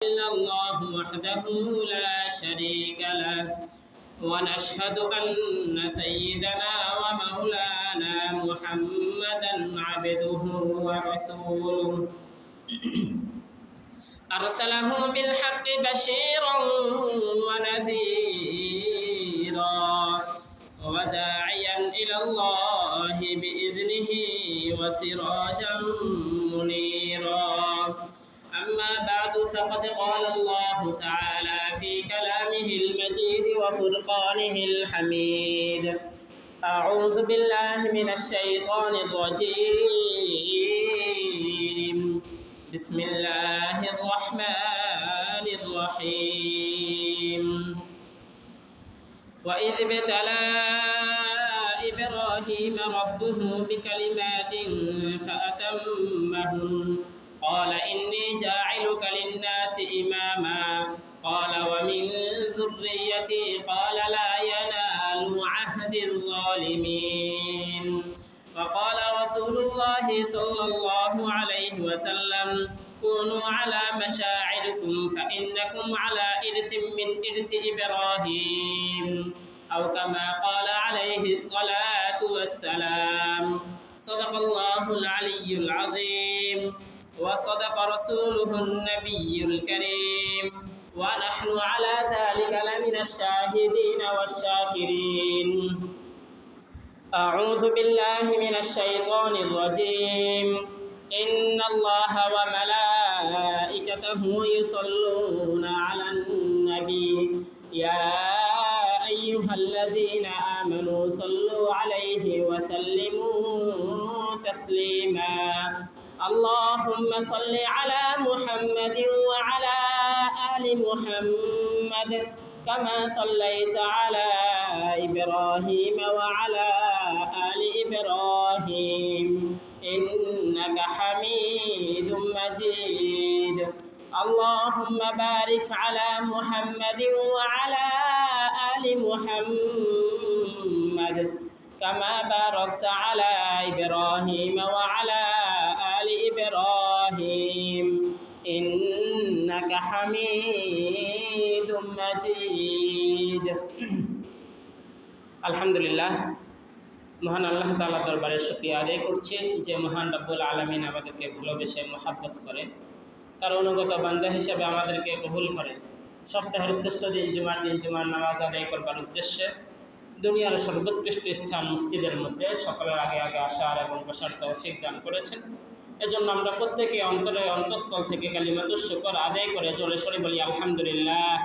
إلا الله وحده لا شريك له ونشهد أن سيدنا ومولانا محمدا عبده ورسوله أرسله بالحق بشيرا ونذيرا وداعيا إلى الله بإذنه وسراجا منيرا أما بعد فقد قال الله تعالى في كلامه المجيد وفرقانه الحميد أعوذ بالله من الشيطان الرجيم بسم الله الرحمن الرحيم وإذ ابتلى إبراهيم ربه بكلمات فأتمهن قال إني جاعلك للناس إماما قال ومن ذريتي قال لا ينال عهد الظالمين وقال رسول الله صلى الله عليه وسلم كونوا على مشاعركم فإنكم على إرث من إرث إبراهيم أو كما قال عليه الصلاة والسلام صدق الله العلي العظيم وصدق رسوله النبي الكريم ونحن على ذلك لمن الشاهدين والشاكرين أعوذ بالله من الشيطان الرجيم إن الله وملائكته يصلون على النبي يا أيها الذين آمنوا صلوا عليه وسلموا تسليما اللهم صل على محمد وعلى آل محمد كما صليت على إبراهيم وعلى آل إبراهيم إنك حميد مجيد اللهم بارك على محمد وعلى آل محمد كما باركت على إبراهيم وعلى آل إبراهيم إنك حميد مجيد আলহামদুলিল্লাহ মহান আল্লাহ তাআলা দরবারে শুকরিয়া আদায় করছি যে মহান রব্বুল আলামিন আমাদেরকে ভালোবেসে মহব্বত করে তার অনুগত বান্দা হিসেবে আমাদেরকে কবুল করে সপ্তাহের শ্রেষ্ঠ দিন জুমার নামাজ আদায় করবার উদ্দেশ্যে দুনিয়ার সর্বোৎকৃষ্ট স্থান মসজিদের মধ্যে সকলের আগে আগে আসার এবং বসার তৌফিক দান করেছেন। এজন্য আমরা প্রত্যেকে অন্তরে অন্তঃস্থল থেকে কালিমাতুশ শুকর আদায় করে জোরে সোরে বলি আলহামদুলিল্লাহ।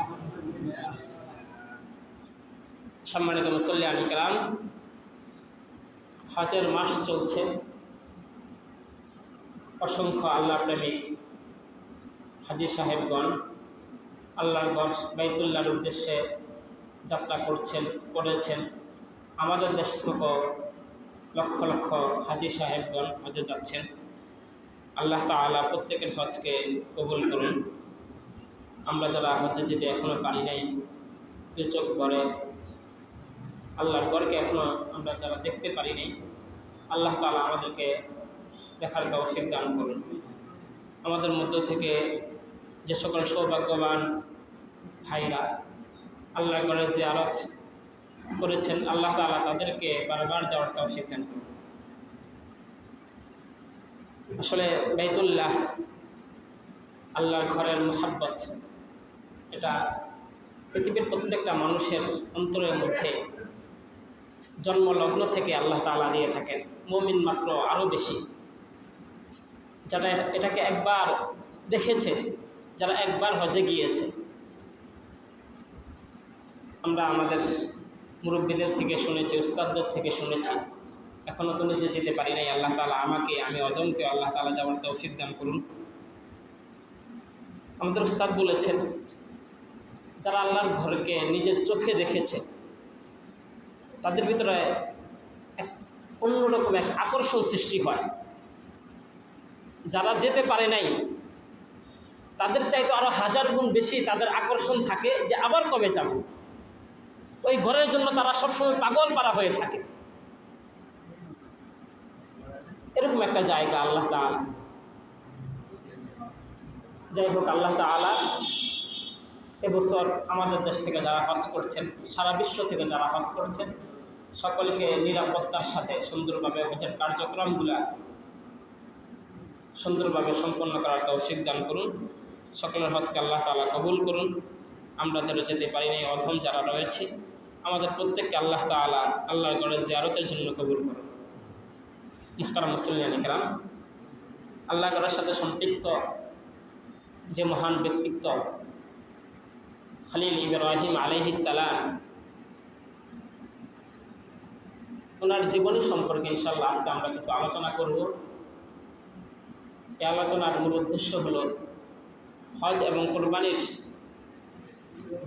সম্মানিত মুসল্লিয়ান কিরাম, হজের মাস চলছে। অসংখ্য আল্লাহ প্রেমিক হাজী সাহেবগণ আল্লাহর ঘর বাইতুল্লাহর উদ্দেশ্যে যাত্রা করেছেন। আমাদের দেশ থেকে লক্ষ লক্ষ হাজী সাহেবগণ হজে যাচ্ছেন। আল্লাহ তাআলা প্রত্যেকের হজকে কবুল করুন। আমরা যারা হজে যেতে এখনও পারি নাই, দু চোখ ভরে আল্লাহর ঘরকে এখনও আমরা যারা দেখতে পারি নাই, আল্লাহ তাআলা আমাদেরকে দেখার তৌফিক দান করুন। আমাদের মধ্য থেকে যে সকল সৌভাগ্যবান ভাইরা আল্লাহর ঘরে জিয়ারত করেছেন, আল্লাহ তাআলা তাদেরকে বারবার যাওয়ার তৌফিক দান করুন। আসলে বাইতুল্লাহ আল্লাহর ঘরের মুহাব্বত, এটা পৃথিবীর প্রত্যেকটা মানুষের অন্তরের মধ্যে জন্মলগ্ন থেকে আল্লাহ তাআলা দিয়ে থাকেন। মুমিন মাত্র আরও বেশি, যারা এটাকে একবার দেখেছে, যারা একবার হজে গিয়েছে। আমরা আমাদের মুরব্বীদের থেকে শুনেছি, উস্তাদদের থেকে শুনেছি, এখনও তো নিজে যেতে পারি নাই। আল্লাহ তাআলা আমি অদমকে আল্লাহ তাআলা যাওয়ার তৌফিক দান করুন। আমাদের উস্তাদ বলেছেন, যারা আল্লাহর ঘরকে নিজের চোখে দেখেছে তাদের ভিতরে এক অন্যরকম এক আকর্ষণ সৃষ্টি হয়। যারা যেতে পারে নাই তাদের চাইতে আরও হাজার গুণ বেশি তাদের আকর্ষণ থাকে যে আবার কবে যাব। ওই ঘরের জন্য তারা সবসময় পাগল পারা হয়ে থাকে। এরকম একটা জায়গা আল্লাহ তাআলা যাই হোক, আল্লাহ তাআলা এবছর আমাদের দেশ থেকে যারা হজ করছেন, সারা বিশ্ব থেকে যারা হজ করছেন, সকলকে নিরাপত্তার সাথে সুন্দরভাবে হজের কার্যক্রমগুলা সুন্দরভাবে সম্পন্ন করার তৌফিক দান করুন। সকলের হজকে আল্লাহ তাআলা কবুল করুন। আমরা যারা যেতে পারি নাই, অধম যারা রয়েছে, আমাদের প্রত্যেককে আল্লাহ তাআলা আল্লাহর ঘরে জিয়ারতের জন্য কবুল করুন। মুহতারাম মুসলিয়ান ইকরাম, আল্লাহ ঘরের সাথে সম্পৃক্ত যে মহান ব্যক্তিত্ব খলিল ইব্রাহিম আলাইহিস সালাম, ওনার জীবনী সম্পর্কে ইনশাআল্লাহ আজকে আমরা কিছু আলোচনা করব। এই আলোচনার মূল উদ্দেশ্য হলো হজ এবং কোরবানির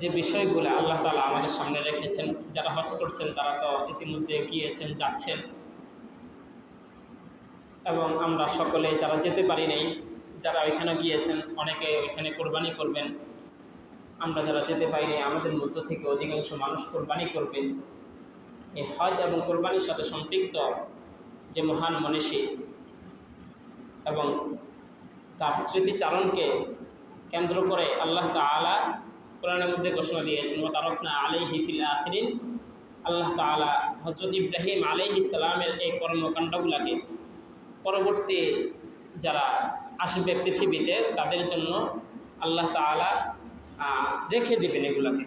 যে বিষয়গুলো আল্লাহ তাআলা আমাদের সামনে রেখেছেন। যারা হজ করছেন তারা তো ইতিমধ্যে গিয়েছেন, যাচ্ছেন, এবং আমরা সকলে যারা যেতে পারি নাই, যারা ওইখানে গিয়েছেন, অনেকে ওইখানে কোরবানি করবেন। আমরা যারা যেতে পারি নাই, আমাদের মধ্য থেকে অধিকাংশ মানুষ কোরবানি করবেন। এই হজ এবং কোরবানির সাথে সম্পৃক্ত যে মহান মনীষী এবং তার স্মৃতিচারণকে কেন্দ্র করে আল্লাহ তাআলা কোরআনের মধ্যে ঘোষণা দিয়েছেন, ওয়া তারাকনা আলাইহি ফিল আখিরিন। আল্লাহ তাআলা হযরত ইব্রাহিম আলাইহিস সালামের এই কর্মকাণ্ডগুলোকে পরবর্তী যারা আসবে পৃথিবীতে তাদের জন্য আল্লাহ তাআলা রেখে দেবেন এগুলোকে।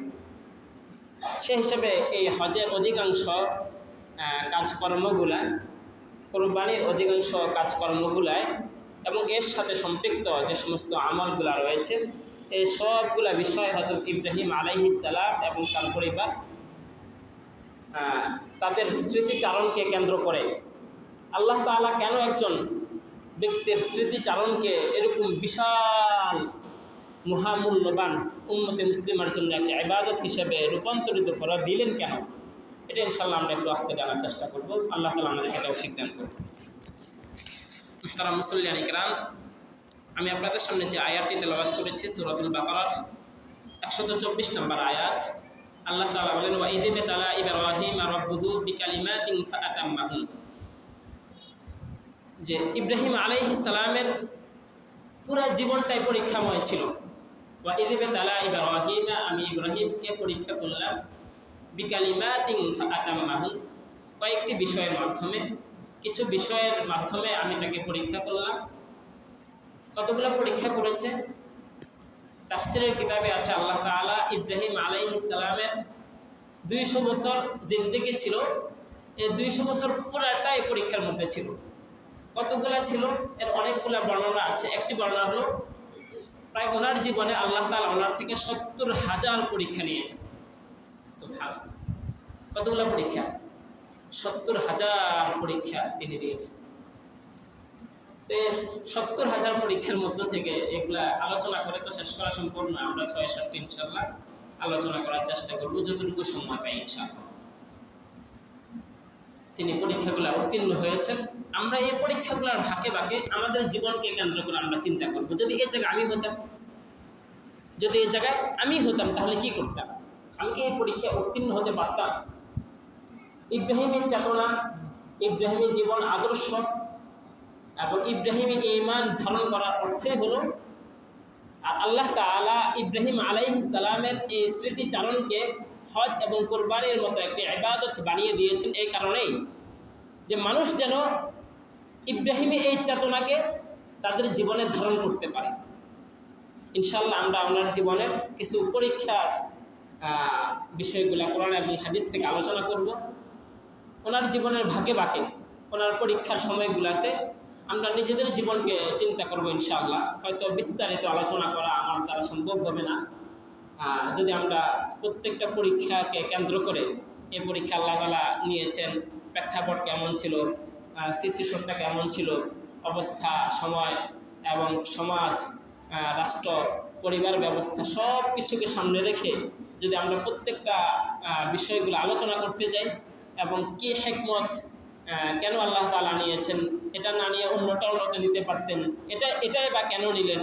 সেই হিসাবে এই হজের অধিকাংশ কাজকর্মগুলা, কোরবানির অধিকাংশ কাজকর্মগুলায় এবং এর সাথে সম্পৃক্ত যে সমস্ত আমলগুলা রয়েছে, এই সবগুলা বিষয় হযরত ইব্রাহিম আলাইহিস সালাম এবং তার পরিবার তাদের স্মৃতিচারণকে কেন্দ্র করে। আল্লাহ তাআলা কেন একজন ব্যক্তির স্মৃতিচারণকে এরকম বিশাল মহামূল্যবান উম্মতে মুসলিমার জন্য একটা ইবাদত হিসেবে রূপান্তরিত করা দিলেন কেন, এটা ইনশাআল্লাহ আমরা একটু আজকে জানার চেষ্টা করব। আল্লাহ তাআলা আমাদেরকে তৌফিক দান করুন। মুহতারাম মুসলিয়ান ইকরাম, আমি আপনাদের সামনে যে আয়াতটি তেলাওয়াত করেছি সূরাতুল বাকারার 124 নম্বর আয়াত। আল্লাহ তাআলা বলেন, ওয়া ইয ইবতালা ইব্রাহিম রাব্বুহু বিকালিমাতিন ফাআতাম্মাহুন। যে ইব্রাহিম আলাইহিস সালামের পুরো জীবনটাই পরীক্ষাময় ছিল। ওয়া ইয ইবতালা ইব্রাহিম, আমি ইব্রাহিমকে পরীক্ষা করলাম, বিকালিমাতিন ফাআতাম্মাহুন, কয়েকটি বিষয়ের মাধ্যমে, কিছু বিষয়ের মাধ্যমে আমি তাকে পরীক্ষা করলাম। কতগুলো পরীক্ষা করেছে? তাফসীরের কিতাবে আছে আল্লাহ তাআলা ইব্রাহিম আলাইহিস সালামের 200 বছর জিন্দেগি ছিল, এই 200 বছর পুরাটাই পরীক্ষার মধ্যে ছিল। কতগুলো ছিল এর অনেকগুলো বর্ণনা আছে। একটি বর্ণনা হলো প্রায় ওনার জীবনে আল্লাহ তাআলা ওনার থেকে 70,000 পরীক্ষা নিয়েছেন। সুবহানাল্লাহ, কতগুলো পরীক্ষা? 70,000 পরীক্ষা তিনি দিয়েছেন। তো 70,000 পরীক্ষার মধ্য থেকে এগুলা আলোচনা করে তো শেষ করা সম্ভব না। আমরা 6-7টি ইনশাআল্লাহ আলোচনা করার চেষ্টা করব যতটুকু সময় পাই ইনশাআল্লাহ। তিনি পরীক্ষাগুলো উত্তীর্ণ হয়েছেন। আমরা এই পরীক্ষাগুলোর ভাগে ভাগে আমাদের জীবনকে কেন্দ্র করে আমরা চিন্তা করব, যদি এই জায়গায় আমি হতাম, যদি এই জায়গায় আমি হতাম তাহলে কি করতাম? আমি কি এই পরীক্ষায় উত্তীর্ণ হতে পারতাম? ইব্রাহিমের চেতনা, ইব্রাহিমের জীবন আদর্শ এবং ইব্রাহিমের ঈমান ধারণ করার অর্থই হলো আল্লাহ তাআলা ইব্রাহিম আলাইহিস সালামের এই স্মৃতিচারণকে হজ এবং কোরবানির মতো একটি ইবাদত বানিয়ে দিয়েছেন। এই কারণেই যে মানুষ যেন ইব্রাহিমের এই চেতনাকে তাদের জীবনে ধারণ করতে পারে। ইনশাআল্লাহ আমরা আপনার জীবনের কিছু পরীক্ষা বিষয়গুলো কোরআন এবং হাদিস থেকে আলোচনা করব। ওনার জীবনের ভাগে ভাগে ওনার পরীক্ষার সময়গুলোতে আমরা নিজেদের জীবনকে চিন্তা করব ইনশাআল্লাহ। হয়তো বিস্তারিত আলোচনা করা আমার দ্বারা সম্ভব হবে না। যদি আমরা প্রত্যেকটা পরীক্ষাকে কেন্দ্র করে এই পরীক্ষা আল্লাহ তাআলা নিয়েছেন, প্রেক্ষাপট কেমন ছিল, সিচুয়েশনটা কেমন ছিল, অবস্থা, সময় এবং সমাজ, রাষ্ট্র, পরিবার ব্যবস্থা সব কিছুকে সামনে রেখে যদি আমরা প্রত্যেকটা বিষয়গুলো আলোচনা করতে যাই এবং কি হিকমত, কেন আল্লাহ তাআলা নিয়েছেন, এটা না নিয়ে অন্যটাও হয়তো নিতে পারতেন, এটাই বা কেন নিলেন,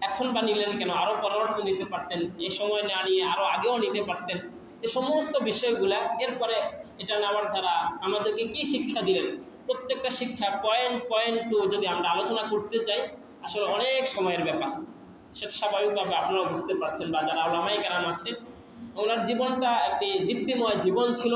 এখন বা নিলেন কেন, আরও পরবর্তী নিতে পারতেন, এই সময় না নিয়ে আরও আগেও নিতে পারতেন, এই সমস্ত বিষয়গুলা এরপরে এটা নেওয়ার দ্বারা আমাদেরকে কি শিক্ষা দিলেন, প্রত্যেকটা শিক্ষা পয়েন্ট টু যদি আমরা আলোচনা করতে যাই আসলে অনেক সময়ের ব্যাপার। সেটা স্বাভাবিকভাবে আপনারা বুঝতে পারছেন, বা যারা উলামায়ে কেরাম আছে, ওনার জীবনটা একটি দীপ্তিময় জীবন ছিল।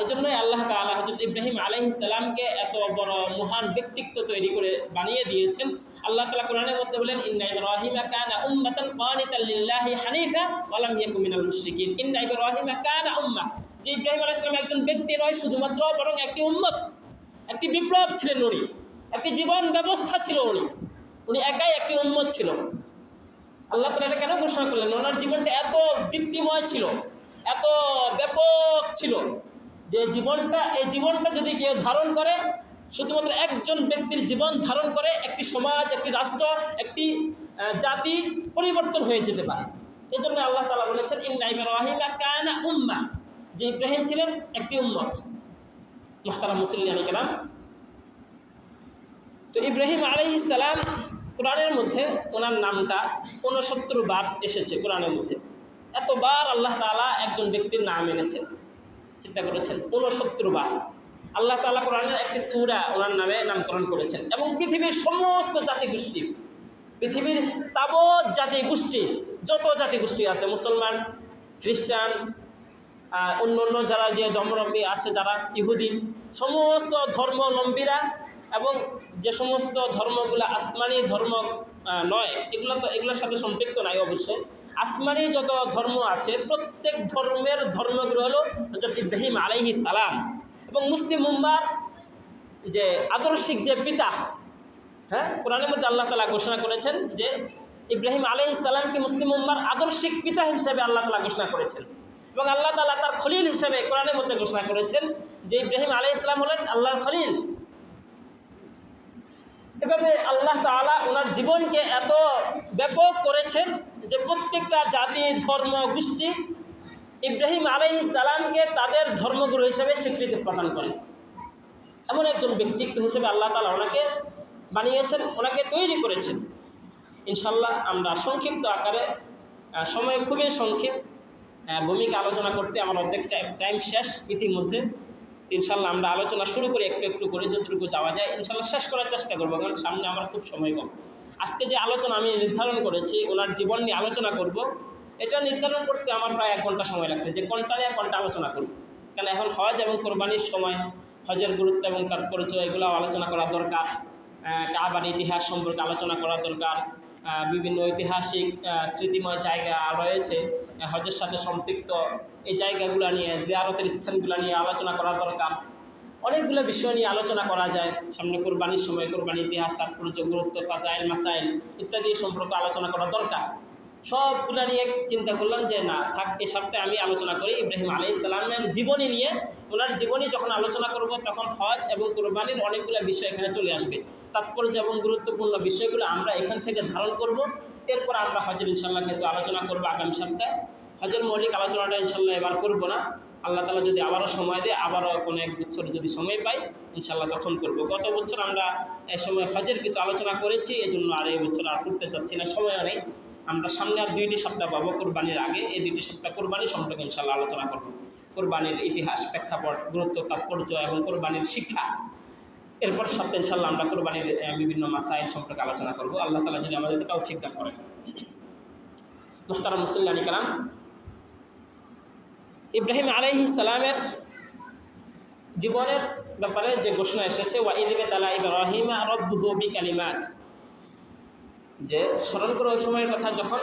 এই জন্যই আল্লাহ তাআলা হযরত ইব্রাহিম আলাইহিস সালামকে এত বড় মহান ব্যক্তিত্ব তৈরি করে বানিয়ে দিয়েছেন। আল্লাহ তাআলা কোরআনের মধ্যে বলেন, ইন্না ইব্রাহিমা কানা উম্মাতান কানিতান লিল্লাহি হানিফা ওয়া লাম ইয়াকুম মিনাল মুশরিকিন। ইন্না ইব্রাহিমা কানা উম্মাহ, যে ইব্রাহিম আলাইহিস সালাম একজন ব্যক্তি নয় শুধুমাত্র, বরং একটি উম্মত, একটি বিপ্লব ছিলেন উনি, একটি জীবন ব্যবস্থা ছিল উনি একাই একটি উম্মত ছিল। আল্লাহ তাআলা এটা কেন ঘোষণা করলেন? ওনার জীবনটা এত দীপ্তিময় ছিল, এত ব্যাপক ছিল যে এই জীবনটা যদি কেউ ধারণ করে, শুধুমাত্র একজন ব্যক্তির জীবন ধারণ করে একটি সমাজ, একটি রাষ্ট্র, একটি জাতি পরিবর্তন হয়ে যেতে পারে। এই জন্য আল্লাহ তাআলা বলেছেন, ইন্না ইব্রাহিমা কানা উম্মাহ, যে ইব্রাহিম ছিলেন একটি উম্মত। মুহতারাম মুসলিয়ান কেরাম, তো ইব্রাহিম আলাইহিস সালাম, কোরআনের মধ্যে ওনার নামটা 69 বার এসেছে। কোরআনের মধ্যে এতবার আল্লাহ তাআলা একজন ব্যক্তির নাম এনেছে, চিন্তা করেছেন, 69 বার আল্লাহ তাআলা কোরআনের একটি সূরা ওনার নামে নামকরণ করেছেন। এবং পৃথিবীর সমস্ত জাতিগোষ্ঠী, পৃথিবীর তাবৎ জাতিগোষ্ঠী, যত জাতিগোষ্ঠী আছে, মুসলমান, খ্রিস্টান, অন্য যারা যে ধর্মাবলম্বী আছে, যারা ইহুদি, সমস্ত ধর্মাবলম্বীরা, এবং যে সমস্ত ধর্মগুলো আসমানি ধর্ম নয়, এগুলোর সাথে সম্পৃক্ত নাই অবশ্যই, আসমানি যত ধর্ম আছে, প্রত্যেক ধর্মের ধর্মগুলো হলো হযরত ইব্রাহিম আলাইহিস সালাম। এবং মুসলিম উম্মার যে আদর্শিক যে পিতা, কোরআনের মধ্যে আল্লাহ তাআলা ঘোষণা করেছেন যে ইব্রাহিম আলাইহিস সালামকে মুসলিম উম্মার আদর্শিক পিতা হিসেবে আল্লাহ তাআলা ঘোষণা করেছেন। এবং আল্লাহ তাআলা তার খলিল হিসেবে কোরআনের মধ্যে ঘোষণা করেছেন যে ইব্রাহিম আলাইহিস সালাম হলেন আল্লাহর খলিল। এভাবে আল্লাহ তাআলা ওনার জীবনকে এত ব্যাপক করেছেন যে প্রত্যেকটা জাতি, ধর্ম, গোষ্ঠী ইব্রাহিম আলাইহিস সালামকে তাদের ধর্মগুরু হিসেবে স্বীকৃতি প্রদান করে। এমন একজন ব্যক্তিত্ব হিসেবে আল্লাহ তাআলা ওনাকে বানিয়েছেন, ওনাকে তৈরি করেছেন। ইনশাল্লাহ আমরা সংক্ষিপ্ত আকারে, সময় খুবই সংক্ষিপ্ত, ভূমিকা আলোচনা করতে আমার অর্ধেক টাইম শেষ ইতিমধ্যে। ইনশাল্লাহ আমরা আলোচনা শুরু করি একটু একটু করে, যতটুকু যাওয়া যায় ইনশাল্লাহ শেষ করার চেষ্টা করবো, কারণ সামনে আমার খুব সময় কম। আজকে যে আলোচনা আমি নির্ধারণ করেছি, ওনার জীবন নিয়ে আলোচনা করব, এটা নির্ধারণ করতে আমার প্রায় 1 ঘন্টা সময় লাগছে, যে কোনটা নিয়ে কোনটা আলোচনা করব। কারণ এখন হজ এবং কোরবানির সময়, হজের গুরুত্ব এবং তাৎপর্য এগুলো আলোচনা করা দরকার, কাবার ইতিহাস সম্পর্কে আলোচনা করা দরকার, বিভিন্ন ঐতিহাসিক স্মৃতিময় জায়গা রয়েছে হজের সাথে সম্পৃক্ত, এই জায়গাগুলো নিয়ে, জিয়ারতের স্থানগুলো নিয়ে আলোচনা করা দরকার। অনেকগুলো বিষয় নিয়ে আলোচনা করা যায়। সামনে কোরবানির সময় কোরবানির ইতিহাস, তাৎপর্য, গুরুত্ব, ফাজাইল, মাসাইল ইত্যাদি সম্পর্কে আলোচনা করা দরকার। সবগুলো নিয়ে চিন্তা করলাম যে না থাক, এই সপ্তাহে আমি আলোচনা করি ইব্রাহিম আলাইহিস সালামের জীবনী নিয়ে। ওনার জীবনী যখন আলোচনা করব, তখন হজ এবং কোরবানির অনেকগুলো বিষয় এখানে চলে আসবে। তাৎপর্য এবং গুরুত্বপূর্ণ বিষয়গুলো আমরা এখান থেকে ধারণ করব। এরপর আমরা হজের ইনশাল্লাহ কিছু আলোচনা করবো আগামী সপ্তাহে। হজের মৌলিক আলোচনাটা ইনশাল্লাহ এবার করব না, আল্লাহ তাআলা যদি আবারও সময় দেয়, আবারও কোনো এক বছর যদি সময় পাই ইনশাল্লাহ তখন করব। গত বছর আমরা এই সময় হজের কিছু আলোচনা করেছি, এই জন্য আর এই বছর আর করতে চাচ্ছি না, সময়ও নেই। আমরা সামনে আর 2টি সপ্তাহ পাবো কোরবানির আগে, এই 2টি সপ্তাহ কোরবানি সম্পর্কে ইনশাল্লাহ আলোচনা করব। কোরবানির ইতিহাস, প্রেক্ষাপট, গুরুত্ব, তাৎপর্য এবং কোরবানির শিক্ষা। এরপর সপ্তাহে ইনশাল্লাহ আমরা কোরবানির বিভিন্ন মাসাইল সম্পর্কে আলোচনা করব, আল্লাহ তাআলা যদি আমাদেরকে তৌফিক দান করেন। মুহতারাম মুসলিয়ান কেরাম, ইব্রাহিম আলাইহিস সালামের জীবনের ব্যাপারে যে ঘোষণা এসেছে, ওয়া ইয ইবতালা ইব্রাহিমা রাব্বুহু বিকালিমাত, যে স্মরণ করে ওই সময়ের কথা যখন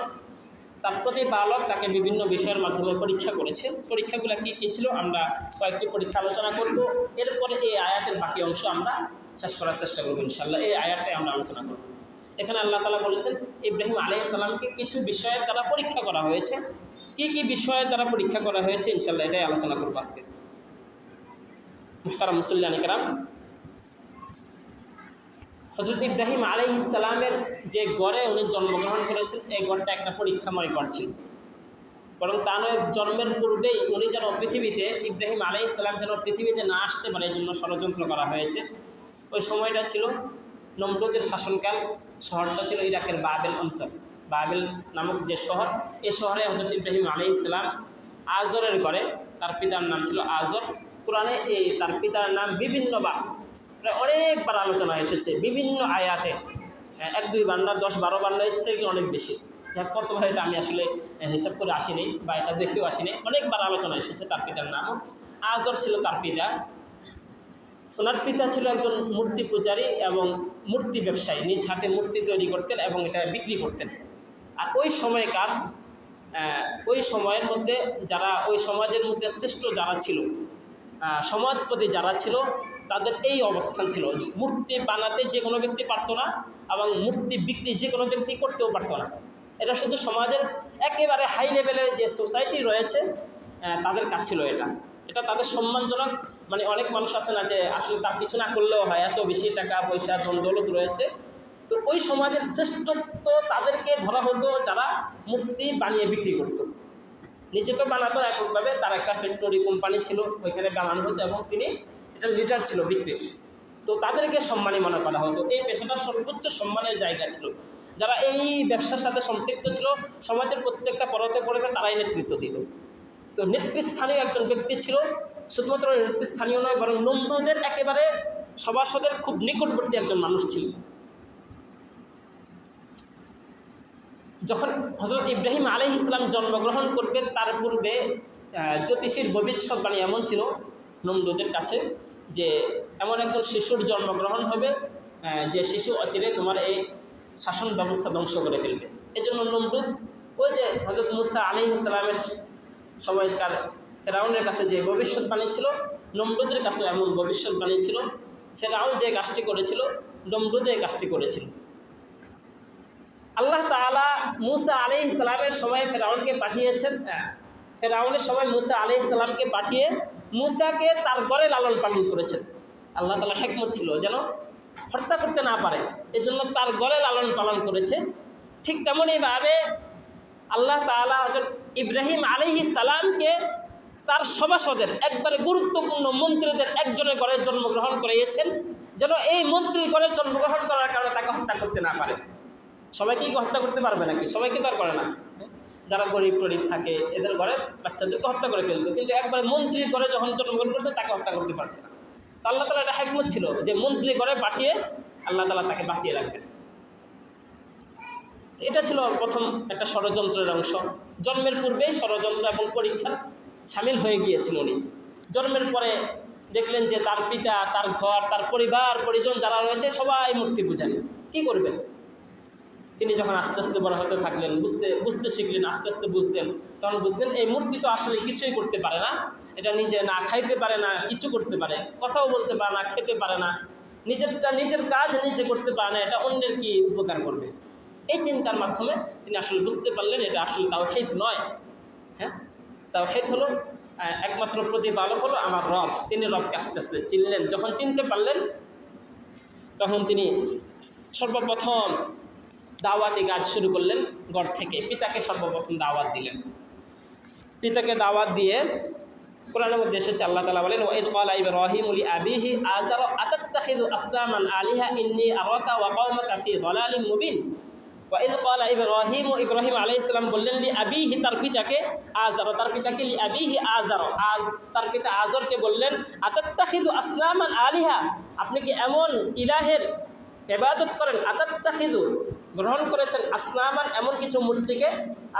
তার প্রতিপালক তাকে বিভিন্ন বিষয়ের মাধ্যমে পরীক্ষা করেছে। পরীক্ষাগুলো কী কী ছিল আমরা কয়েকটি পরীক্ষা আলোচনা করব। এরপরে এই আয়াতের বাকি অংশ আমরা শেষ করার চেষ্টা করব ইনশাল্লাহ। এই আয়াতটাই আমরা আলোচনা করব। এখানে আল্লাহ তাআলা বলেছেন ইব্রাহিম আলাইহিস সালামকে কিছু বিষয়ের দ্বারা পরীক্ষা করা হয়েছে। কি কি বিষয়ের দ্বারা পরীক্ষা করা হয়েছে ইনশাল্লাহ এটাই আলোচনা করব আজকে। মুহতারাম মুসলিয়ান কেরাম, হযরত ইব্রাহিম আলাইহিস সালামের যে গড়ে উনি জন্মগ্রহণ করেছেন, এই গড়টা একটা পরীক্ষাময় গড় ছিল। বরং তা নয়, জন্মের পূর্বেই উনি যেন পৃথিবীতে, ইব্রাহিম আলাইহিস সালাম যেন পৃথিবীতে না আসতে পারে, এই জন্য ষড়যন্ত্র করা হয়েছে। ওই সময়টা ছিল নমরুদের শাসনকাল। শহরটা ছিল ইরাকের বাবেল অঞ্চল। বাবেল নামক যে শহর, এই শহরে হযরত ইব্রাহিম আলাইহিস সালাম আজরের ঘরে, তার পিতার নাম ছিল আজর। কোরআনে এই তার পিতার নাম বিভিন্নবার, প্রায় অনেকবার আলোচনা এসেছে বিভিন্ন আয়াতে। 1-2 বান্না 10-12 বান্না হচ্ছে কি অনেক বেশি। যার কতবার এটা আমি আসলে হিসাব করে আসিনি বা এটা দেখেও আসিনি, অনেকবার আলোচনা এসেছে। তার পিতার নামও আজর ছিল তার পিতা। ওনার পিতা ছিল একজন মূর্তি পূজারী এবং মূর্তি ব্যবসায়ী, নিজ হাতে মূর্তি তৈরি করতেন এবং এটা বিক্রি করতেন। আর ওই সময়ের মধ্যে যারা ওই সমাজের মধ্যে শ্রেষ্ঠ যারা ছিল, সমাজপতি যারা ছিল, তাদের এই অবস্থান ছিল। মূর্তি বানাতে যে কোনো ব্যক্তি পারতো না এবং মূর্তি বিক্রি যে কোনো ব্যক্তি করতেও পারতো না। এটা শুধু সমাজের একেবারে হাই লেভেলের যে সোসাইটি রয়েছে তাদের কাজ ছিল এটা তাদের সম্মানজনক। মানে অনেক মানুষ আছে না যে আসলে তার কিছু না করলেও হয়, এত বেশি টাকা পয়সা ধন দৌলত রয়েছে। তো ওই সমাজের শ্রেষ্ঠত্ব তাদেরকে ধরা হতো যারা মূর্তি বানিয়ে বিক্রি করত। নিজে তো বানাতো এককভাবে, তার একটা ফ্যাক্টরি কোম্পানি ছিল, ওইখানে বানানো হতো এবং তিনি এটা লিডার ছিল বিক্রির। তো তাদেরকে সম্মানী মনে করা হতো। এই পেশাটা সর্বোচ্চ সম্মানের জায়গা ছিল। যারা এই ব্যবসার সাথে সম্পৃক্ত ছিল, সমাজের প্রত্যেকটা পরতে তারাই নেতৃত্ব দিত। তো নেতৃস্থানীয় একজন ব্যক্তি ছিল। শুধুমাত্র নেতৃস্থানীয় নয়, বরং নমরুদের একেবারে সভাসদের খুব নিকটবর্তী একজন মানুষ ছিল। যখন হযরত ইব্রাহিম আলাইহিস সালাম জন্মগ্রহণ করবেন, তার পূর্বে জ্যোতিষীর ভবিষ্যৎবাণী এমন ছিল নমরুদের কাছে যে এমন একজন শিশুর জন্মগ্রহণ হবে যে শিশু অচিরে তোমার এই শাসন ব্যবস্থা ধ্বংস করে ফেলবে। এই জন্য নমরুদ ওই যে হযরত মুসা আলাইহিস সালামের সময়কার ফেরাউনের কাছে যে ভবিষ্যৎবাণী ছিল, নমরুদের কাছে এমন ভবিষ্যৎবাণী ছিল। ফেরাউন যে কাজটি করেছিল, নমরুদ এই কাজটি করেছিল। আল্লাহ তাআলা মুসা আলাইহিস সালামের সময় ফেরাউনকে পাঠিয়েছেন। ফেরাউনের সময় মুসা আলাইহিস সালামকে পাঠিয়ে মুসাকে তার ঘরে লালন পালন করেছেন। আল্লাহ তাআলার হিকমত ছিল যেন হত্যা করতে না পারে, এজন্য তার ঘরে লালন পালন করেছে। ঠিক তেমনইভাবে আল্লাহ তাআলা হযরত ইব্রাহিম আলাইহিস সালামকে তার সভাসদের একবারে গুরুত্বপূর্ণ মন্ত্রীদের একজনের ঘরে জন্মগ্রহণ করিয়েছেন, যেন এই মন্ত্রীর ঘরে জন্মগ্রহণ করার কারণে তাকে হত্যা করতে না পারে। সবাইকেই হত্যা করতে পারবে নাকি? সবাইকে তো আর করে না। যারা গরিব টরিব থাকে এদের ঘরে বাচ্চাদেরকে হত্যা করে ফেলতো, কিন্তু একবারে মন্ত্রীর ঘরে যখন জন্মগ্রহণ করেছে তাকে হত্যা করতে পারছে না। তো আল্লাহ তাআলা একটা হিকমত ছিল যে মন্ত্রীর ঘরে পাঠিয়ে আল্লাহ তাআলা তাকে বাঁচিয়ে রাখবেন। এটা ছিল প্রথম একটা ষড়যন্ত্রের অংশ। জন্মের পূর্বেই ষড়যন্ত্র এবং পরীক্ষা সামিল হয়ে গিয়েছিল উনি। জন্মের পরে দেখলেন যে তার পিতা, তার ঘর, তার পরিবার পরিজন যারা রয়েছে সবাই মূর্তি পূজারী। কী করবেন? তিনি যখন আস্তে আস্তে বড় হতে থাকলেন, বুঝতে শিখলেন, আস্তে আস্তে বুঝলেন, তখন বুঝলেন এই মূর্তি তো আসলে কিছুই করতে পারে না। এটা নিজে না খাইতে পারে না, কিছু করতে পারে, কথাও বলতে পারে না, খেতে পারে না, নিজের কাজ নিজে করতে পারে না, এটা অন্যের কি উপকার করবে। এই চিন্তার মাধ্যমে তিনি আসলে বুঝতে পারলেন এটা আসলে তাওহীদ নয়। তাওহীদ হলো একমাত্র প্রতিপালক হলো আমার রব। তিনি রবকে আস্তে আস্তে চিনলেন। যখন চিনতে পারলেন তখন তিনি সর্বপ্রথম দাওয়াতি কাজ শুরু করলেন ঘর থেকে। পিতাকে সর্বপ্রথম দাওয়াত দিলেন। পিতাকে দাওয়াত দিয়ে কোরআনের মধ্যে এসেছে আল্লাহ তাআলা বলেন, ওয়া ইয ক্বালা ইব্রাহিমু লিআবিহি আযারা আতাত্তাখিযু আসনামান আলিহা ইন্নী আরাকা ওয়া কওমাকা ফি যালালিম মুবিন। ওয়া ইয ক্বালা ইব্রাহিমু, ইব্রাহিম আলাইহিস সালাম বললেন লিআবিহি, তার পিতাকে, আযারা, তার পিতাকে, লিআবিহি আযারা, তার পিতা আযরকে বললেন, আতাত্তাখিযু আসনামান আলিহা, আপনি কি এমন ইলাহের ইবাদত করেন? আতাত্তাখিযু, গ্রহণ করেছেন, আসনামান, এমন কিছু মূর্তিকে,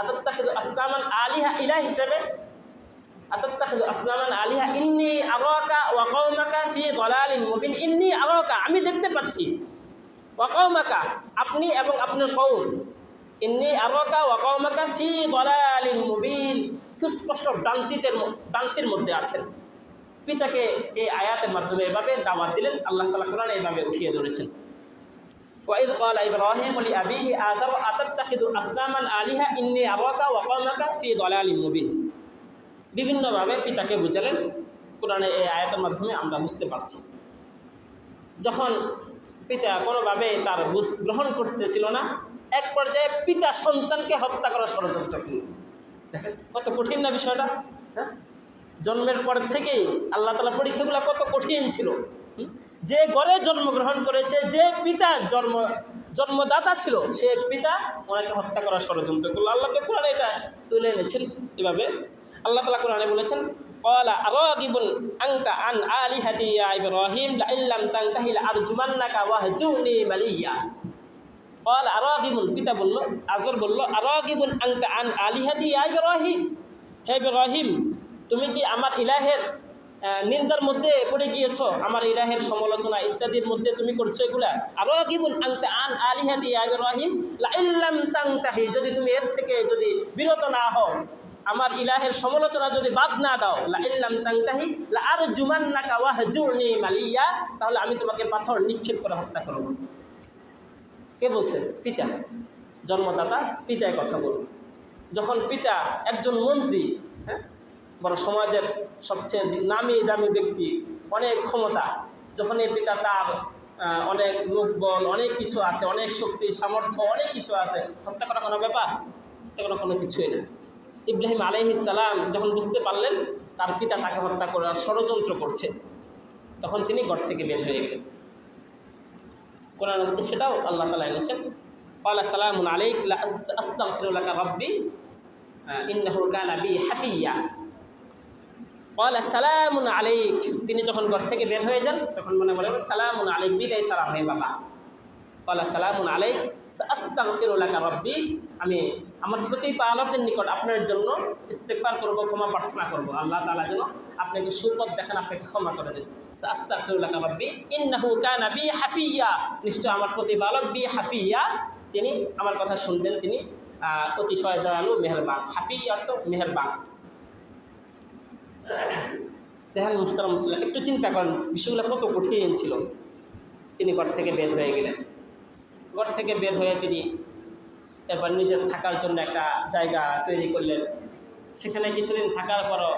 আতাত্তাখিযু আসনামান আলিহা, ইলাহ হিসেবে, আতাত্তাখিযু আসনামান আলিহা ইন্নী আরাকা ওয়া কওমাকা ফি যালালিম মুবিন। ইন্নী আরাকা, আমি দেখতে পাচ্ছি, ওয়া কওমাকা, আপনি এবং আপনার কওম, ইন্নী আরাকা ওয়া কওমাকা ফি যালালিম মুবিন, সুস্পষ্ট ভ্রান্তির মধ্যে আছেন। পিতাকে এই আয়াতের মাধ্যমে এভাবে দাওয়াত দিলেন। আল্লাহ তাআলা কোরআনে এভাবে উঠিয়ে ধরেছেন, ওয়া ইয ক্বালা ইব্রাহিমু লিআবিহি আযারা আতাত্তাখিযু আসনামান আলিহা ইন্নী আরাকা ওয়া কওমাকা ফি যালালিম মুবিন। বিভিন্নভাবে পিতাকে বুঝালেন। কোরআনে এই আয়াতের মাধ্যমে আমরা বুঝতে পারছি। যখন পিতা কোনোভাবে তার বুঝ গ্রহণ করতেছিল না, এক পর্যায়ে পিতা সন্তানকে হত্যা করার ষড়যন্ত্র করল। দেখেন কত কঠিন না বিষয়টা। জন্মের পর থেকেই আল্লাহ তাআলা পরীক্ষাগুলো কত কঠিন ছিল। যে ঘরে জন্মগ্রহণ করেছে, যে পিতা জন্মদাতা ছিল, সে পিতা ওনাকে হত্যা করার ষড়যন্ত্র করলো। আল্লাহ তো কোরআনে এটা তুলে এনেছেন এভাবে। আল্লাহ তাআলা কোরআনে বলেছেন, ক্বালা আরাগিবুন আনতা আন আলিহাতি ইয়া ইব্রাহিম লা ইল্লাম তানতাহি লাআরজুমান্নাকা ওয়াহজুরনি মালিয়া। ক্বালা আরাগিবুন, পিতা বলল, আজর বলল, আরাগিবুন আনতা আন আলিহাতি ইয়া ইব্রাহিম, হে ইব্রাহিম তুমি কি আমার ইলাহের নিন্দার মধ্যে পড়ে গিয়েছো, আমার ইলাহের সমালোচনা ইত্যাদির মধ্যে তুমি করছো এগুলা। আরাগিবুন আনতা আন আলিহাতি ইয়া ইব্রাহিম লা ইল্লাম তানতাহি, যদি তুমি এর থেকে যদি বিরত না হও, আমার ইলাহের সমালোচনা যদি বাদ না দাও, লা ইল্লাম তানতাহি লা আরজুমান্নাকা ওয়াহজুরনি মালিয়া, তাহলে আমি তোমাকে পাথর নিক্ষেপ করে হত্যা করব। কে বলছে? পিতা, জন্মদাতা পিতায় কথা বলল। যখন পিতা একজন মন্ত্রী, হ্যাঁ, বড় সমাজের সবচেয়ে নামি দামি ব্যক্তি, অনেক ক্ষমতা, যখন এই পিতা তার অনেক লোকবল, অনেক কিছু আছে, অনেক শক্তি সামর্থ্য, অনেক কিছু আছে, হত্যা করা কোনো ব্যাপার? হত্যা করা কোনো কিছুই না। ইব্রাহিম আলাইহিস সালাম যখন বুঝতে পারলেন তার পিতা তাকে হত্যা করার ষড়যন্ত্র করছে, তখন তিনি ঘর থেকে বের হয়ে গেলেন। কোরআনের মধ্যে সেটাও আল্লাহ তাআলা এনেছেন, ক্বালা সালামুন আলাইক লা আস্তাগফিরু লাকা রাব্বি ইন্নাহু কানা বি হাফিয়্যা। ক্বালা সালামুন আলাইক, তিনি যখন ঘর থেকে বের হয়ে যান তখন মনে মনে সালামুন আলাইক, বিদায় সালাম হে বাবা। ক্বালা সালামুন আলাইক আস্তাগফিরু লাকা রাব্বি, আমি আমার প্রতিপালকের নিকট আপনার জন্য ইস্তেগফার করব, ক্ষমা প্রার্থনা করব, আল্লাহ তাআলা যেন আপনাকে সুপথ দেখান, আপনাকে ক্ষমা করে দেন। আস্তাগফিরু লাকা রাব্বি ইন্নাহু কানা বি হাফিয়্যা, নিশ্চয় আমার প্রতিপালক বি হাফিয়্যা, তিনি আমার কথা শুনবেন, তিনি অতিশয় দয়ালু মেহেরবান। হাফিয়্যা অর্থ মেহেরবান। দেখেন মুহতারাম মুসলিম, একটু চিন্তা করেন বিষয়গুলো কত কঠিন ছিল। তিনি ঘর থেকে বের হয়ে গেলেন। ঘর থেকে বের হয়ে তিনি এবার নিজের থাকার জন্য একটা জায়গা তৈরি করলেন। সেখানে কিছুদিন থাকার পরও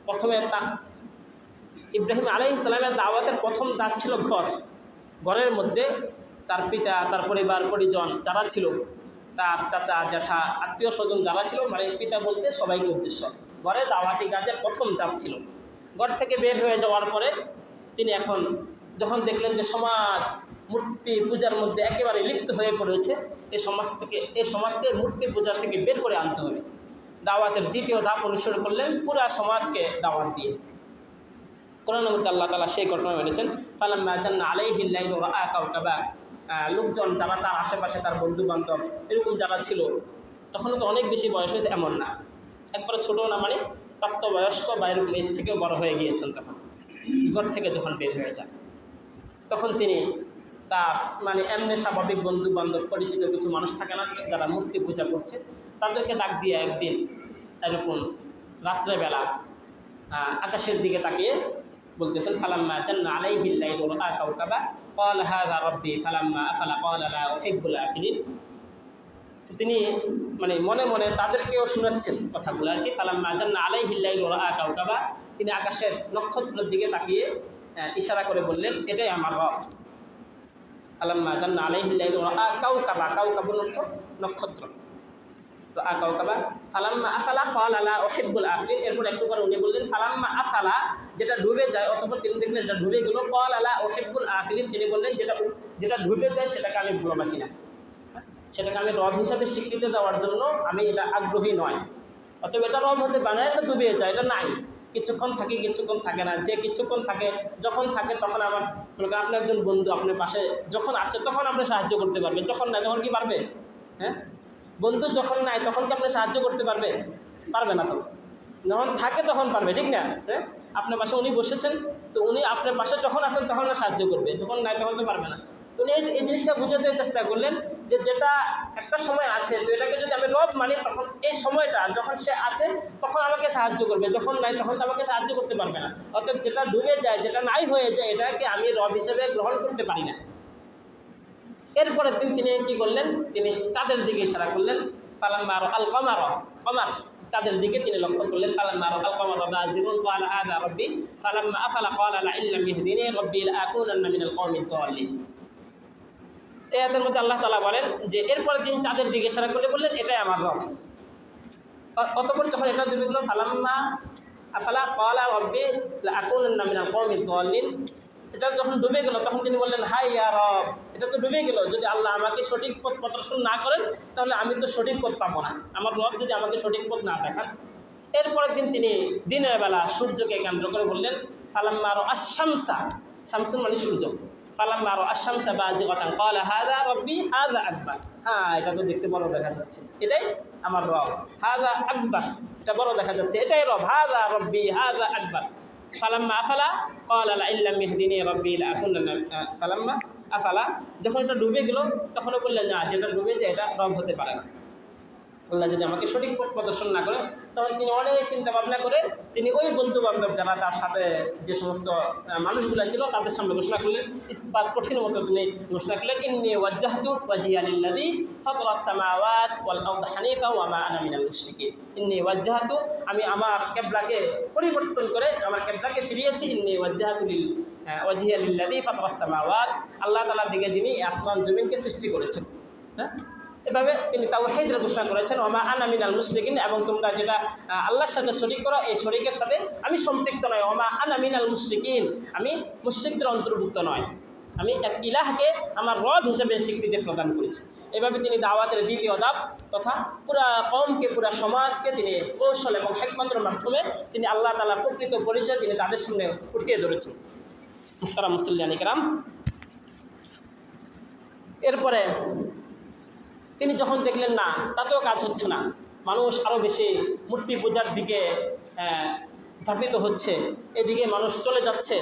প্রথমে ইব্রাহিম আলাইহিস সালামের দাওয়াতের প্রথম ধাপ ছিল ঘর। ঘরের মধ্যে তার পিতা, তার পরিবার পরিজন যারা ছিল, তার চাচা জ্যাঠা আত্মীয় স্বজন যারা ছিল, মানে পিতা বলতে সবাইকে উদ্দেশ্য, ঘরে দাওয়াতি কাজের প্রথম ধাপ ছিল। ঘর থেকে বের হয়ে যাওয়ার পরে তিনি এখন যখন দেখলেন যে সমাজ মূর্তি পূজার মধ্যে একেবারে লিপ্ত হয়ে পড়েছে, এই সমাজকে মূর্তি পূজা থেকে বের করে আনতে হবে। দাওয়াতের দ্বিতীয় ধাপ অনুসরণ করলেন পুরা সমাজকে দাওয়াত দিয়ে। কোরআনের মধ্যে আল্লাহ তাআলা সেই ঘটনা মেনেছেন, ফালাম্মা জান্না আলাইহিল লাইলু রাআ কাওকাবা, লোকজন যারা তার আশেপাশে, তার বন্ধু বান্ধব এরকম যারা ছিল, তখন তো অনেক বেশি বয়স হয়েছে এমন না, একবারে ছোটো না, মানে প্রাপ্তবয়স্ক বা এরকম এর থেকেও বড় হয়ে গিয়েছেন। তখন ঘর থেকে যখন বের হয়ে যান তখন তিনি তার মানে এমনি স্বাভাবিক বন্ধু বান্ধব পরিচিত কিছু মানুষ থাকে না যারা মূর্তি পূজা করছে, তাদেরকে ডাক দিয়ে একদিন এরকম রাত্রেবেলা আকাশের দিকে তাকিয়ে বলতেছেন, ফালাম্মা জান্না আলাইহিল লাইলু রাআ কাওকাবা ক্বালা হাযা রাব্বি ফালাম্মা আফালা ক্বালা লা উহিব্বুল আফিলিন। তো তিনি মানে মনে মনে তাদেরকেও শোনাচ্ছেন কথাগুলো আর কি। ফালাম্মা জান্না আলাইহিল লাইলু রাআ কাওকাবা, তিনি আকাশের নক্ষত্রের দিকে তাকিয়ে ইশারা করে বললেন, এটাই আমার রব। ফালাম্মা জান্না আলাইহিল লাইলু রাআ কাওকাবা, কাওকাবুল অর্থ নক্ষত্র, রাআ কাওকাবা ফালাম্মা আফালা ক্বালা লা উহিব্বুল আফিলিন। এরপর একটু পরে উনি বললেন ফালাম্মা আফালা, যেটা ডুবে যায়, অতঃপর তিনি দেখলেন এটা ডুবে গেল, ক্বালা লা উহিব্বুল আফিলিন, তিনি বললেন যেটা ডুবে যায় সেটাকে আমি ভালোবাসি না, সেটাকে আমি রব হিসাবে স্বীকৃতি দেওয়ার জন্য আমি এটা আগ্রহী নয়। অতএব এটা রব হতে পারে না, এটা ডুবে যায়, এটা নাই, কিছুক্ষণ থাকে কিছুক্ষণ থাকে না। যে কিছুক্ষণ থাকে, যখন থাকে তখন আমার আপনার একজন বন্ধু আপনার পাশে যখন আছে তখন আপনি সাহায্য করতে পারবে, যখন নাই তখন কি পারবে? হ্যাঁ, বন্ধু যখন নাই তখন কি আপনি সাহায্য করতে পারবে? পারবে না। তখন যখন থাকে তখন পারবে, ঠিক না? হ্যাঁ, আপনার পাশে উনি বসেছেন, তো উনি আপনার পাশে যখন আছেন তখন সাহায্য করবে, যখন নাই তখন তো পারবে না। তো উনি এই জিনিসটা বুঝাতে চেষ্টা করলেন যে যেটা একটা সময় আছে, তো এটাকে যদি আমি রব মানি তখন এই সময়টা যখন সে আছে তখন আমাকে সাহায্য করবে, যখন নাই তখন তো আমাকে সাহায্য করতে পারবে না। অর্থাৎ যেটা ডুবে যায়, যেটা নাই হয়ে যায়, এটাকে আমি রব হিসেবে গ্রহণ করতে পারি না। এরপরের দিন তিনি কী করলেন? তিনি চাঁদের দিকে ইশারা করলেন, ফালাম্মা রাআল কমারা, কমার চাঁদের দিকে তিনি লক্ষ্য করলেন। ফালাম্মা রাআল কমারা বাযিগুন ক্বালা হাযা রাব্বি ফালাম্মা আফালা ক্বালা লা ইন লাম ইয়াহদিনি রাব্বি লাআকুনান্না মিনাল কওমিদ দাল্লিন। এই আয়াতের মধ্যে আল্লাহ তাআলা বলেন যে এরপরের দিন চাঁদের দিকে ইশারা করে বললেন, এটাই আমার রব। অতঃপর যখন এটা ডুবে গেল, ফালাম্মা আফালা ক্বালা রাব্বি লাআকুনান্না মিনাল কওমিদ দাল্লিন, এটা যখন ডুবে গেল তখন তিনি বললেন, হাই ইয়া রব, এটা তো ডুবে গেল, যদি আল্লাহ আমাকে সঠিক পথ প্রদর্শন না করেন তাহলে আমি তো সঠিক পথ পাবো না, আমার রব যদি আমাকে সঠিক পথ না দেখান। এরপরের দিন তিনি দিনের বেলা সূর্যকে কেন্দ্র করে বললেন, ফালাম্মা রাআশ শামসা, শামসুন মানে সূর্য, ফালাম্মা রাআ আশ-শামসা বাযিগাতান ক্বালা হাযা রাব্বি হাযা আকবার। হ্যাঁ, এটা তো দেখতে বড় দেখা যাচ্ছে, এটাই আমার রব। হাযা আকবার, এটা বড় দেখা যাচ্ছে, এটাই রব। হাযা রাব্বি হাযা আকবার। ফালাম্মা আফালা ক্বালা লাইন লাম ইয়াহদিনি রাব্বি লাআকুনান্না ফালাম্মা আফালা, যখন এটা ডুবে গেল তখনও বললেন না, যেটা ডুবেছে এটা রব হতে পারে না। আল্লাহ যদি আমাকে সঠিক পথ প্রদর্শন না করে, তখন তিনি অনেক চিন্তা ভাবনা করে তিনি ওই বন্ধু বান্ধব যারা তার সাথে যে সমস্ত মানুষগুলো ছিল তাদের সামনে ঘোষণা করলেন, ইসবাত কঠিন মতো তিনি ঘোষণা করলেন, ইন্নী ওয়াজ্জাহতু ওয়াজহিয়া লিল্লাযী ফাতারাস সামাওয়াতি ওয়াল আরদ হানিফা ওয়া মা আনা মিনাল মুশরিকিন। ইন্নী ওয়াজ্জাহতু, আমি আমার কিবলাকে পরিবর্তন করে আমার কিবলাকে ফিরিয়েছি। ইন্নী ওয়াজ্জাহতু ওয়াজহিয়া লিল্লাযী ফাতারাস সামাওয়াতি, আল্লাহ তাআলার দিকে যিনি আসমান জমিনকে সৃষ্টি করেছেন। হ্যাঁ, এভাবে তিনি তাওহীদের ঘোষণা করেছেন, ওয়া মা আনা মিনাল মুশরিকিন, এবং তোমরা যেটা আল্লাহর সাথে শরীক করো এই শরীকের সাথে আমি সম্পৃক্ত নয়। ওয়া মা আনা মিনাল মুশরিকিন, আমি মুশরিকদের অন্তর্ভুক্ত নয়, আমি এক ইলাহকে আমার রব হিসেবে স্বীকৃতি প্রদান করেছি। এভাবে তিনি দাওয়াতের দ্বিতীয় ধাপ তথা পুরা কওমকে, পুরা সমাজকে তিনি কৌশল এবং হিকমতের মাধ্যমে তিনি আল্লাহ তাআলার প্রকৃত পরিচয় তিনি তাদের সামনে ফুটিয়ে ধরেছেন। মুহতারাম মুসল্লিয়ান ইকরাম, এরপরে তিনি যখন দেখলেন না তাতেও কাজ হচ্ছে না, মানুষ আরও বেশি মূর্তি পূজার দিকে ঝাঁপিত হচ্ছে, এদিকে মানুষ চলে যাচ্ছে,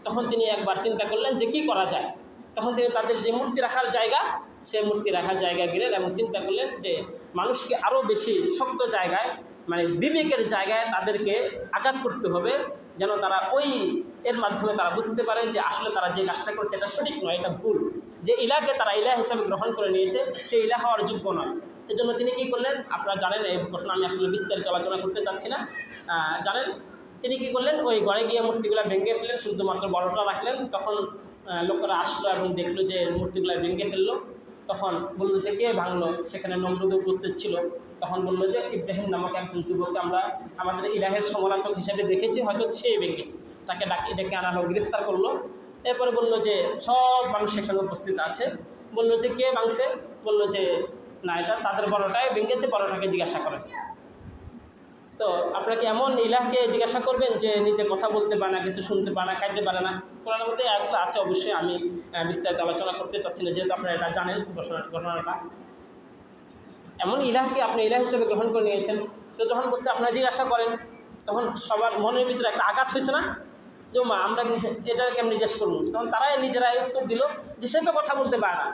তখন তিনি একবার চিন্তা করলেন যে কি করা যায়। তখন তিনি তাদের যে মূর্তি রাখার জায়গা, সেই মূর্তি রাখার জায়গায় গেলেন এবং চিন্তা করলেন যে মানুষকে আরও বেশি শক্ত জায়গায়, মানে বিবেকের জায়গায় তাদেরকে আঘাত করতে হবে, যেন তারা ওই এর মাধ্যমে তারা বুঝতে পারে যে আসলে তারা যে কাজটা করছে এটা সঠিক নয়, এটা ভুল। যে ইলাহকে তারা ইলাহ হিসাবে গ্রহণ করে নিয়েছে সেই ইলাহ হওয়ার যোগ্য নয়। এই জন্য তিনি কী করলেন, আপনারা জানেন এই ঘটনা, আমি আসলে বিস্তারিত আলোচনা করতে চাচ্ছি না, জানেন তিনি কী করলেন, ওই ঘরে গিয়ে মূর্তিগুলো ভেঙে ফেললেন, শুধুমাত্র বড়টা রাখলেন। তখন লোকেরা আসলো এবং দেখলো যে মূর্তিগুলো ভেঙে ফেললো। তখন বললো যে কে ভাঙলো, সেখানে নমরুদ উপস্থিত ছিল। তখন বললো যে ইব্রাহিম নামক একজন যুবককে আমরা আমাদের ইলাহের সমালোচক হিসেবে দেখেছি, হয়তো সেই ভেঙেছে। তাকে ডেকে আনালো, গ্রেফতার করলো। এরপরে বললো যে সব মানুষ সেখানে উপস্থিত আছে, বললো যে কে ভাঙছে, বললো যে না, এটা তাদের বড়টাই ভেঙেছে, বড়টাকে জিজ্ঞাসা করেন। তো আপনাকে এমন ইলাহকে জিজ্ঞাসা করবেন যে নিজে কথা বলতে পারে না, কিছু শুনতে পারে না, খাইতে পারে না? কোরআনের মধ্যে এগুলো আছে, অবশ্যই আমি বিস্তারিত আলোচনা করতে চাচ্ছি না, যেহেতু আপনারা এটা জানেন ঘটনাটা। এমন ইলাহকে আপনি ইলাহ হিসেবে গ্রহণ করে নিয়েছেন। তো যখন বলছে আপনারা জিজ্ঞাসা করেন, তখন সবার মনের ভিতরে একটা আঘাত হয়েছে না, যে মা আমরা এটা কেমন জিজ্ঞেস করবো? তখন তারাই নিজেরাই উত্তর দিল যে সে তো কথা বলতে পারে না,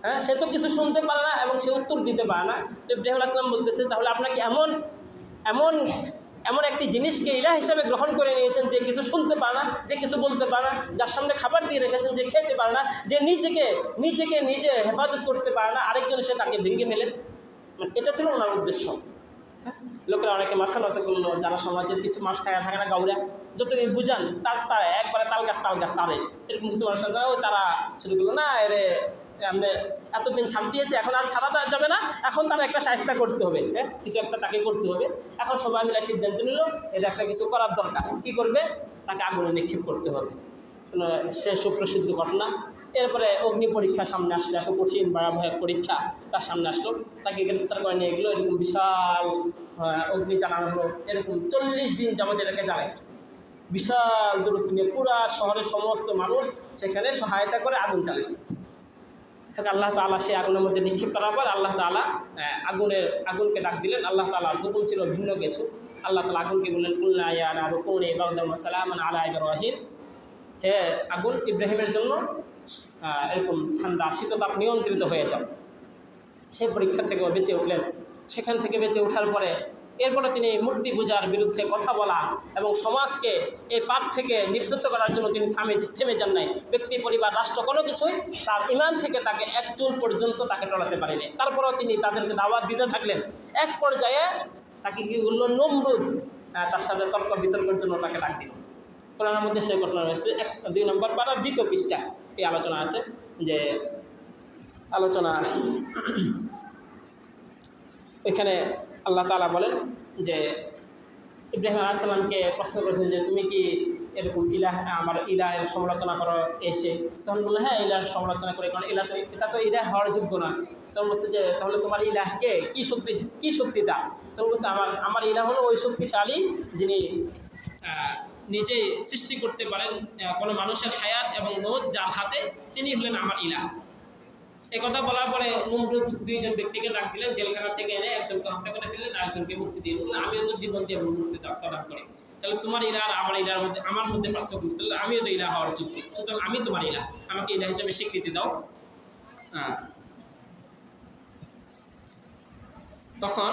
হ্যাঁ, সে তো কিছু শুনতে পারে না এবং সে উত্তর দিতে পারে না। তো ইব্রাহিম আলাইহিস সালাম বলতেছে, তাহলে আপনাকে এমন এমন এমন একটি জিনিসকে ইলাহ হিসাবে গ্রহণ করে নিয়েছেন যে কিছু শুনতে পারে না, যে কিছু বলতে পারে না, যার সামনে খাবার দিয়ে রেখেছেন যে খেতে পারে না, যে নিজে হেফাজত করতে পারে না, আরেকজন এসে তাকে ভেঙে ফেলেন। মানে এটা ছিল ওনার উদ্দেশ্য। লোকেরা অনেকে মাথা নত করলো, যারা সমাজের কিছু মানুষ থাকে না গাউরা, যতদিন বুঝান তার একবারে তাল গাছ তারে, এরকম কিছু মানুষ আছে, ওই তারা শুরু করলো, না এরে আমরা এতদিন শান্তি আছে, এখন আর ছাড়া যাবে না, এখন তারা একটা শায়েস্তা করতে হবে, হ্যাঁ, কিছু একটা তাকে করতে হবে। এখন সবাই মিলে সিদ্ধান্ত নিল এর একটা কিছু করার দরকার। কী করবে? তাকে আগুনে নিক্ষেপ করতে হবে। সে সুপ্রসিদ্ধ ঘটনা। এরপরে অগ্নি পরীক্ষা সামনে আসলো, এত কঠিন ভয়াবহ পরীক্ষা তার সামনে আসলো, তাকে গ্রেফতার করে নিয়ে গেলো। এরকম বিশাল অগ্নি জ্বালানো হলো, এরকম 40 দিন যাবত এটাকে জ্বালাইছে। বিশাল দূরত্ব নিয়ে পুরা শহরের সমস্ত মানুষ সেখানে সহায়তা করে আগুন জ্বালাইছে। আল্লাহ তাআলা সেই আগুনের মধ্যে নিক্ষেপ করার পর আল্লাহ তাআলা আগুনকে ডাক দিলেন। আল্লাহ তাআলার হুকুম ছিল ভিন্ন কিছু। আল্লাহ তাআলা আগুনকে বললেন, কুলনা ইয়া নারু কুনি বারদান ওয়া সালামান আলা ইব্রাহিম, হে আগুন ইব্রাহিমের জন্য এরকম ঠান্ডা শীততাপ নিয়ন্ত্রিত হয়ে যাও। সেই পরীক্ষা থেকে বেঁচে উঠলেন। সেখান থেকে বেঁচে ওঠার পরে এরপরে তিনি মূর্তি পূজার বিরুদ্ধে কথা বলা এবং সমাজকে এই পাপ থেকে নিবৃত্ত করার জন্য তিনি থেমে যান নাই। ব্যক্তি, পরিবার, রাষ্ট্র কোনো কিছুই তার ঈমান থেকে তাকে এক চুল পর্যন্ত তাকে টলাতে পারেনি। তারপরেও তিনি তাদেরকে দাওয়াত দিতে থাকলেন। এক পর্যায়ে তাকে কি বলল, নমরুদ তার সাথে তর্ক বিতর্কের জন্য তাকে ডাক দিল। কোরআনের মধ্যে সেই ঘটনা রয়েছে 2 নম্বর পারা 2 পৃষ্ঠা এই আলোচনা আছে। যে আলোচনা ওইখানে আল্লাহ তাআলা বলেন যে ইব্রাহিম আলাইহিস সালামকে প্রশ্ন করেছেন যে তুমি কি এরকম আমার ইলাহের সমালোচনা করো এসে? তখন বললো হ্যাঁ, ইলাহের সমালোচনা করে, কারণ এটা তো ইলাহ হওয়ার যোগ্য না। তখন বলছে যে তাহলে তোমার ইলাহকে কী শক্তিটা? তখন বলছে আমার ইলাহ হলো ওই শক্তিশালী যিনি নিজেই সৃষ্টি করতে পারেন কোনো মানুষের হায়াত এবং মৌত যার হাতে, তিনি হলেন আমার ইলাহ। একথা বলার পরে নমরুদ দুইজন ব্যক্তিকে ডাক দিলেন, জেলখানা থেকে এনে একজনকে হত্যা করে ফেললেন, আরেকজনকে মুক্তি দিয়ে বললেন আমিও তো জীবন দিয়ে মুক্তি প্রদান করি, তাহলে তোমার ইলাহ আর আমার ইলাহর মধ্যে আমার মধ্যে পার্থক্য, তাহলে আমিও তো ইলাহ হওয়ার যোগ্য, সুতরাং আমি তোমার ইলাহ, আমাকে ইলাহ হিসেবে স্বীকৃতি দাও। তখন